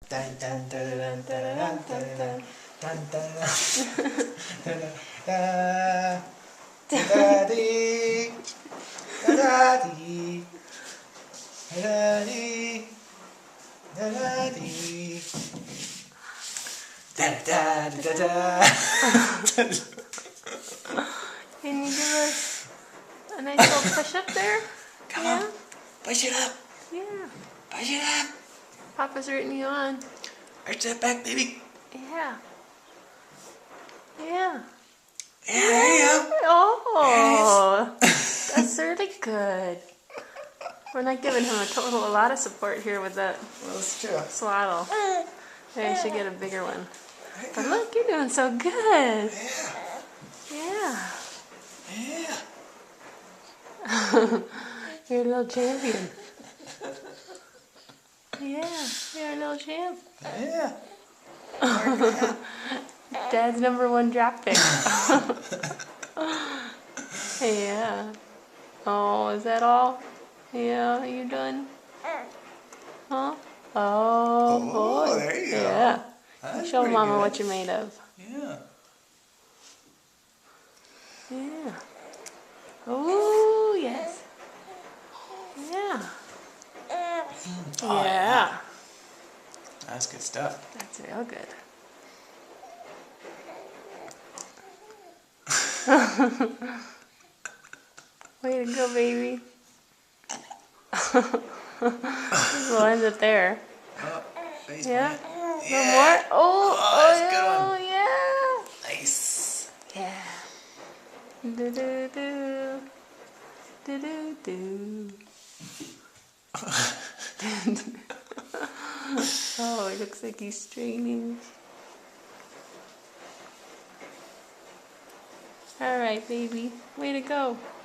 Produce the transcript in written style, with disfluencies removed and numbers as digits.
Dun dun dun dun dun dun dun dun dun dun dun. Da-da-dee, da-da-dee, da-da-dee, da-da-dee. Da-da-da-da-da. Can you give us a nice little push up there? Come Yeah? on, push it up, Yeah. push it up. Papa's rooting you on. Arch that back, baby. Yeah. Yeah. Yeah, there you go. Oh, that's really good. We're not giving him a lot of support here with that Well, that's true. swaddle. Maybe I should get a bigger one. There you But go. look, you're doing so good. Yeah, Yeah. yeah. You're a little champion. Yeah, you're a little champ. Yeah. Dad's #1 draft pick. Yeah. Oh, is that all? Yeah, you done? Huh? Oh, boy. There you go. Yeah. That's Show pretty Mama good. what you're made of. Yeah. Yeah. Oh, yes. Yeah. Oh, Yeah. That's good stuff. That's real good. Way to go, baby. We'll end it there. Oh, face Yeah? plant. No more? Oh, that's a good oh, one. yeah. Nice. Yeah. Do-do-do. Do-do-do. Oh, it looks like he's straining. All right, baby. Way to go.